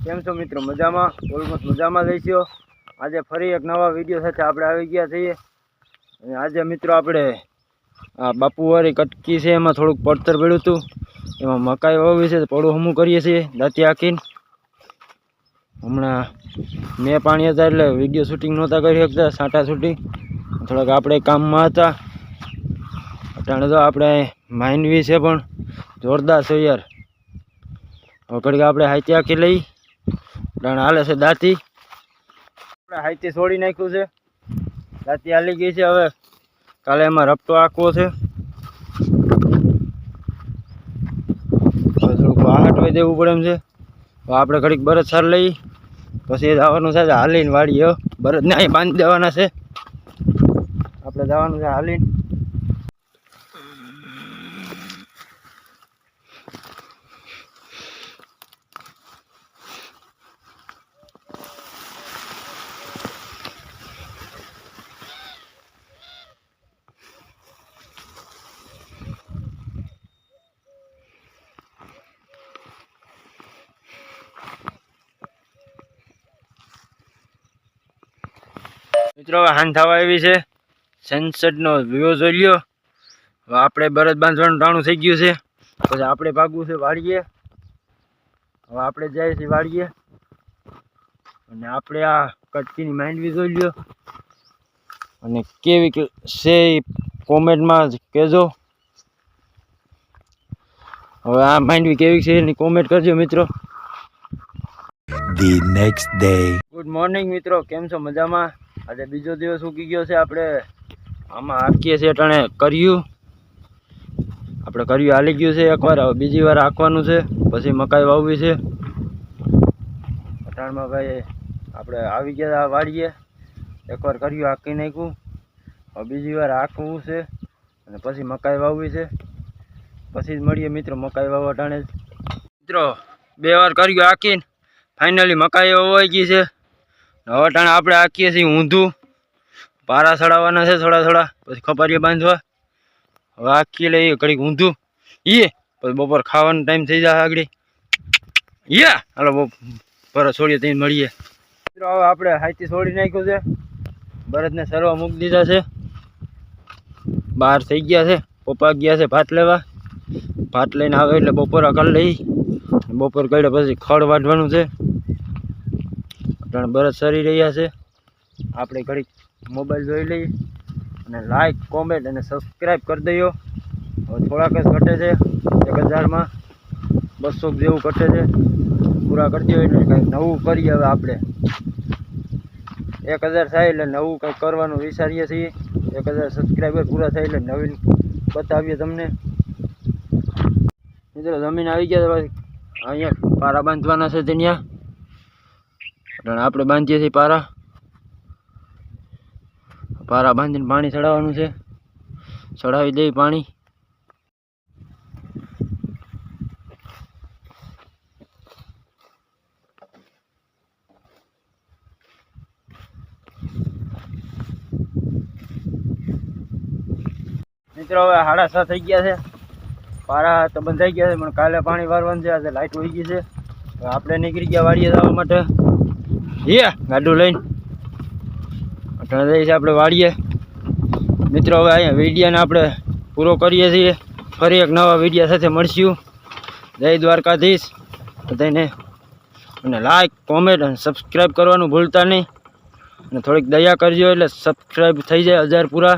કેમ છો મિત્રો? મજામાં? ઓલમોસ્ટ મજામાં લઈશું. આજે ફરી એક નવા વિડીયો સાથે આપણે આવી ગયા છીએ. અને આજે મિત્રો આપણે આ બાપુવાળી કટકી છે, એમાં થોડુંક પડતર પડ્યું હતું. એમાં મકાઈ વાવી છે, પડું હમું કરીએ છીએ દાંતી આખીને. હમણાં મેં પાણી હતા એટલે વિડીયો શૂટિંગ નહોતા કરી શકતા, સાંટા શૂટિંગ થોડાક આપણે કામમાં હતા. અટાણે તો આપણે માંડવી છે પણ જોરદાર છે યાર. હવે ઘડીક આપણે હાઈતી આખી લઈ અટાણે હાલે છે દાંતી. આપણે હાઈતી છોડી નાખ્યું છે, દાંતી હાલી ગઈ છે. હવે કાલે એમાં રપટો આંકવો છે. થોડુંક વાહટવાઈ દેવું પડે એમ છે. આપણે ઘડીક બરદ સાર લઈ પછી જવાનું છે હાલીને વાળીએ. બરદને અહીં બાંધી દેવાના છે. આપણે જવાનું છે હાલીને. મિત્રો હવે હાંજ થવા આવી છે, સનસેટનો વ્યૂ જોઈ લ્યો. હવે આપણે બરદ બાંધવાનું ટાણું થઈ ગયું છે. પછી આપણે ભાગવું છે વાળીએ. હવે આપણે જઈએ છીએ વાળીએ. અને આપણે આ કટકીની માંડવી જોઈ લ્યો. અને કેવી છે એ કોમેન્ટમાં કહેજો. હવે આ માંડવી કેવી છે એની કોમેન્ટ કરજો મિત્રો. The next day. Good morning મિત્રો, કેમ છો? મજામાં? આજે બીજો દિવસ ઉગી ગયો છે. આપણે આમાં હાંકીએ છીએ અટાણે કર્યું. આપણે કર્યું હાલી ગયું છે એકવાર, હવે બીજી વાર હાંકવાનું છે. પછી મકાઈ વાવવી છે. અટાણમાં ભાઈ આપણે આવી ગયા વાળીએ. એકવાર કર્યું હાંકી નાખ્યું, હવે બીજી વાર હાંકવું છે અને પછી મકાઈ વાવવી છે. પછી જ મળીએ મિત્રો મકાઈ વાવવા અટાણે. મિત્રો 2 વાર કર્યું હાંકીને ફાઇનલી મકાઈ વવાઈ ગઈ છે. હવે અટાણે આપણે હાંકીએ છીએ ઊંધું. પારા ચડાવવાના છે થોડા, પછી ખપારીએ બાંધવા. હવે હાંકી લઈએ ઘડીક ઊંધું. પછી બપોર ખાવાનો ટાઈમ થઈ જાય આગળ. હાલો બપોર છોડીએ ત્યાં મળીએ મિત્રો. હવે આપણે હાઈથી છોડી નાખ્યું છે. બળદને સરવા મૂકી દીધા છે. બહાર થઈ ગયા છે. પપ્પા ગયા છે ભાત લેવા. ભાત લઈને આવે એટલે બપોરા કરી લઈ. બપોર કાઢે પછી ખડ વાઢવાનું છે. બળદ સરી રહ્યા છે. આપણે ઘડીક મોબાઈલ જોઈ લઈએ અને લાઈક, કોમેન્ટ અને સબસ્ક્રાઈબ કરી દઈએ. હવે થોડાક જ ઘટે છે, 1000માં 200 જેવું ઘટે છે. પૂરા કરી દઈએ એટલે કંઈક નવું કરીએ. હવે આપણે 1000 થાય એટલે નવું કંઈક કરવાનું વિચારીએ છીએ. 1000 સબસ્ક્રાઈબર પૂરા થાય એટલે નવીન બતાવીએ તમને મિત્રો. જમીન આવી ગયા પછી અહીંયા પારા બાંધવાના છે. ત્યાં આપણે બાંધીએ છીએ પારા બાંધીને પાણી ચડાવવાનું છે. ચડાવી દઈએ પાણી. મિત્રો હવે 6:30 થઈ ગયા છે. પારા તો બંધાઈ ગયા છે પણ કાલે પાણી વારવાનું છે. આજે લાઈટ વહી ગઈ છે. આપણે નીકળી ગયા વાડીએ જવા માટે. ગાડું લઈને અટાણે જઈએ છીએ આપણે વાડીએ. મિત્રો હવે અહીંયા વિડીયોને આપણે પૂરો કરીએ છીએ. ફરી એક નવા વિડીયો સાથે મળશું. જય દ્વારકાધીશ બધાને. અને લાઈક, કોમેન્ટ અને સબસ્ક્રાઈબ કરવાનું ભૂલતા નહીં. અને થોડીક દયા કરજો એટલે સબસ્ક્રાઈબ થઈ જાય 1000 પૂરા.